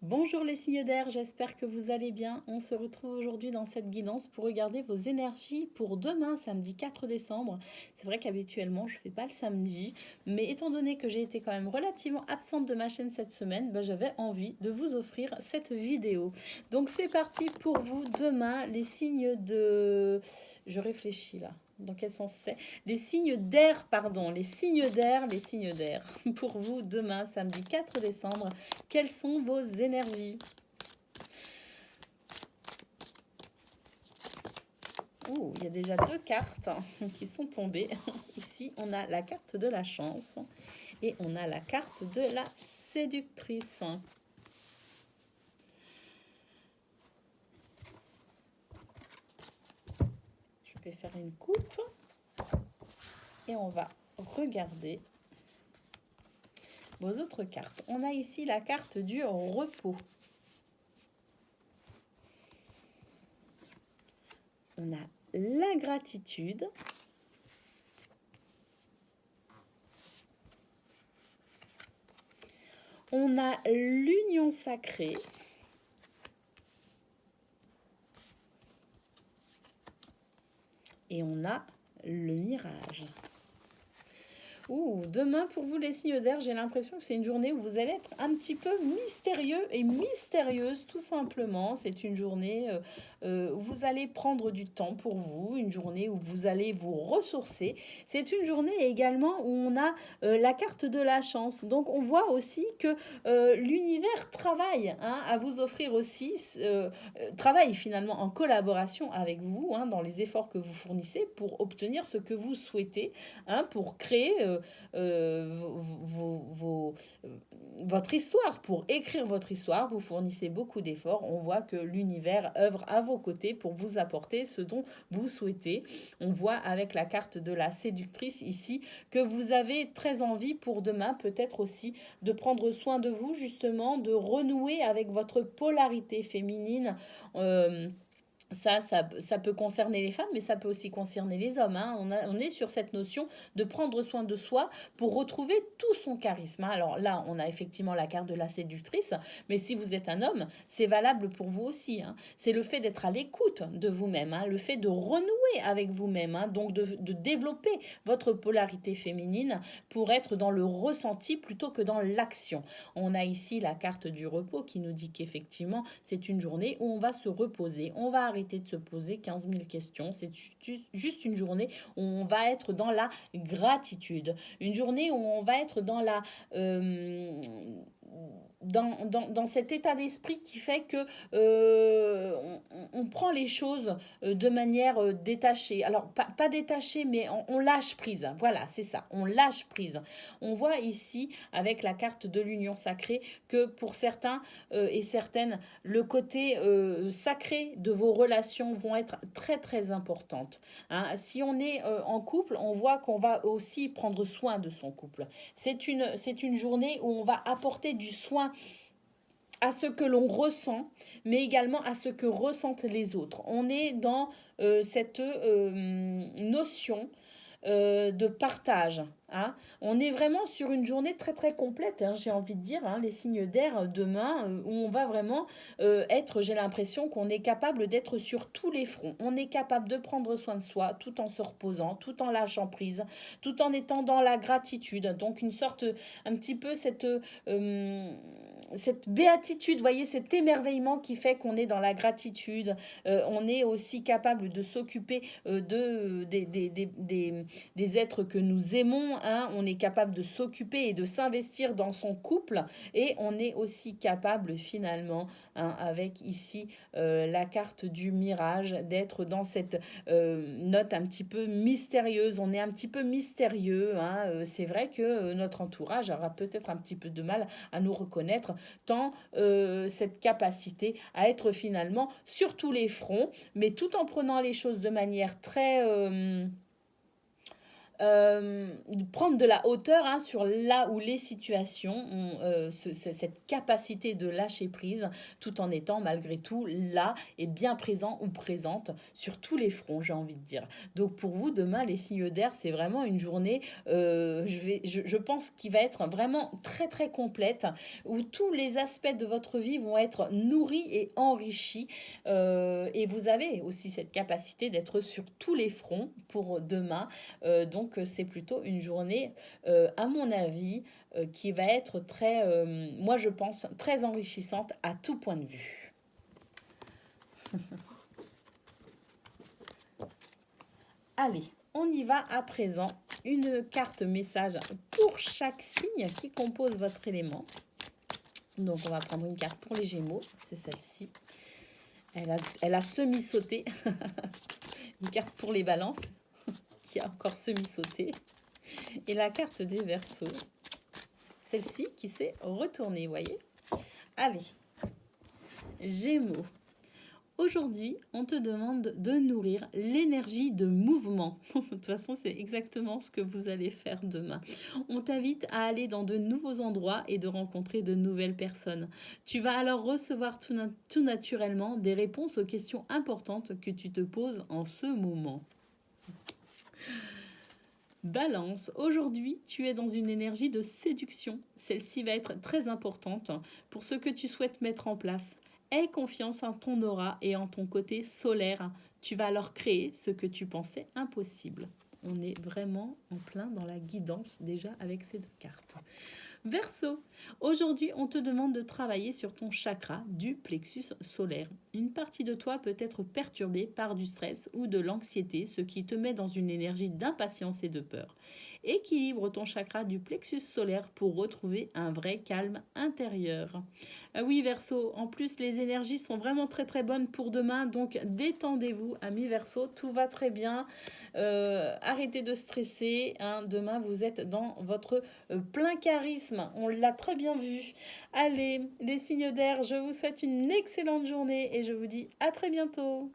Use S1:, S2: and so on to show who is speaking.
S1: Bonjour les signes d'air, j'espère que vous allez bien. On se retrouve aujourd'hui dans cette guidance pour regarder vos énergies pour demain, samedi 4 décembre. C'est vrai qu'habituellement je ne fais pas le samedi, mais étant donné que j'ai été quand même relativement absente de ma chaîne cette semaine, j'avais envie de vous offrir cette vidéo. Donc c'est parti pour vous demain, les signes de... Je réfléchis là. Dans quel sens c'est? Les signes d'air, pardon, les signes d'air, les signes d'air. Pour vous demain, samedi 4 décembre. Quelles sont vos énergies? Ouh, il y a déjà deux cartes qui sont tombées. Ici, on a la carte de la chance et on a la carte de la séductrice. Je vais faire une coupe et on va regarder vos autres cartes. On a ici la carte du repos. On a l'ingratitude. On a l'union sacrée. Et on a le mirage. Ouh, demain, pour vous les signes d'air, j'ai l'impression que c'est une journée où vous allez être un petit peu mystérieux et mystérieuse, tout simplement. C'est une journée où vous allez prendre du temps pour vous, une journée où vous allez vous ressourcer. C'est une journée également où on a la carte de la chance. Donc, on voit aussi que l'univers travaille à vous offrir aussi, travaille finalement en collaboration avec vous dans les efforts que vous fournissez pour obtenir ce que vous souhaitez, pour créer votre histoire, pour écrire votre histoire. Vous fournissez beaucoup d'efforts. On voit que l'univers œuvre à vos côtés pour vous apporter ce dont vous souhaitez. On voit avec la carte de la séductrice ici que vous avez très envie pour demain, peut-être aussi, de prendre soin de vous, justement, de renouer avec votre polarité féminine. Ça peut concerner les femmes, mais ça peut aussi concerner les hommes. On est sur cette notion de prendre soin de soi pour retrouver tout son charisme. Alors là, on a effectivement la carte de la séductrice, mais si vous êtes un homme, c'est valable pour vous aussi. C'est le fait d'être à l'écoute de vous-même, le fait de renouer avec vous-même, donc de développer votre polarité féminine pour être dans le ressenti plutôt que dans l'action. On a ici la carte du repos qui nous dit qu'effectivement, c'est une journée où on va se reposer, on va arrêter de se poser 15 000 questions. C'est juste une journée où on va être dans la gratitude. Une journée où on va être dans la... dans cet état d'esprit qui fait que on prend les choses de manière détachée. Alors, pas détachée, mais on lâche prise. Voilà, c'est ça, on lâche prise. On voit ici, avec la carte de l'union sacrée, que pour certains et certaines, le côté sacré de vos relations vont être très très importantes. Si on est en couple, on voit qu'on va aussi prendre soin de son couple. C'est une journée où on va apporter du soin à ce que l'on ressent, mais également à ce que ressentent les autres. On est dans cette notion de partage. On est vraiment sur une journée très très complète, j'ai envie de dire, les signes d'air demain, où on va vraiment être, j'ai l'impression qu'on est capable d'être sur tous les fronts. On est capable de prendre soin de soi tout en se reposant, tout en lâchant prise, tout en étant dans la gratitude. Donc une sorte, un petit peu cette béatitude, voyez, cet émerveillement qui fait qu'on est dans la gratitude. On est aussi capable de s'occuper des êtres que nous aimons. On est capable de s'occuper et de s'investir dans son couple. Et on est aussi capable finalement, avec ici la carte du mirage, d'être dans cette note un petit peu mystérieuse. On est un petit peu mystérieux. C'est vrai que notre entourage aura peut-être un petit peu de mal à nous reconnaître, tant cette capacité à être finalement sur tous les fronts, mais tout en prenant les choses de manière très prendre de la hauteur hein, sur là où les situations ont cette capacité de lâcher prise tout en étant malgré tout là et bien présent ou présente sur tous les fronts, j'ai envie de dire. Donc pour vous, demain, les signes d'air, c'est vraiment une journée, je pense, qui va être vraiment très très complète, où tous les aspects de votre vie vont être nourris et enrichis. Et vous avez aussi cette capacité d'être sur tous les fronts pour demain. Donc c'est plutôt une journée, à mon avis, qui va être très, moi je pense, très enrichissante à tout point de vue. Allez, on y va à présent. Une carte message pour chaque signe qui compose votre élément. Donc on va prendre une carte pour les Gémeaux, c'est celle-ci. Elle a semi-sauté. Une carte pour les Balances qui a encore semi-sauté. Et la carte des Verseaux, celle-ci qui s'est retournée, voyez. Allez, Gémeaux. Aujourd'hui, on te demande de nourrir l'énergie de mouvement. De toute façon, c'est exactement ce que vous allez faire demain. On t'invite à aller dans de nouveaux endroits et de rencontrer de nouvelles personnes. Tu vas alors recevoir tout naturellement des réponses aux questions importantes que tu te poses en ce moment. Balance, aujourd'hui tu es dans une énergie de séduction. Celle-ci va être très importante pour ce que tu souhaites mettre en place. Aie confiance en ton aura et en ton côté solaire. Tu vas alors créer ce que tu pensais impossible. On est vraiment en plein dans la guidance déjà avec ces deux cartes. Verseau, aujourd'hui on te demande de travailler sur ton chakra du plexus solaire. Une partie de toi peut être perturbée par du stress ou de l'anxiété, ce qui te met dans une énergie d'impatience et de peur. Équilibre ton chakra du plexus solaire pour retrouver un vrai calme intérieur. Ah oui Verseau, en plus les énergies sont vraiment très très bonnes pour demain, donc détendez-vous amis Verseau, tout va très bien. Arrêtez de stresser, hein. Demain vous êtes dans votre plein charisme, on l'a très bien vu. Allez, les signes d'air, je vous souhaite une excellente journée et je vous dis à très bientôt.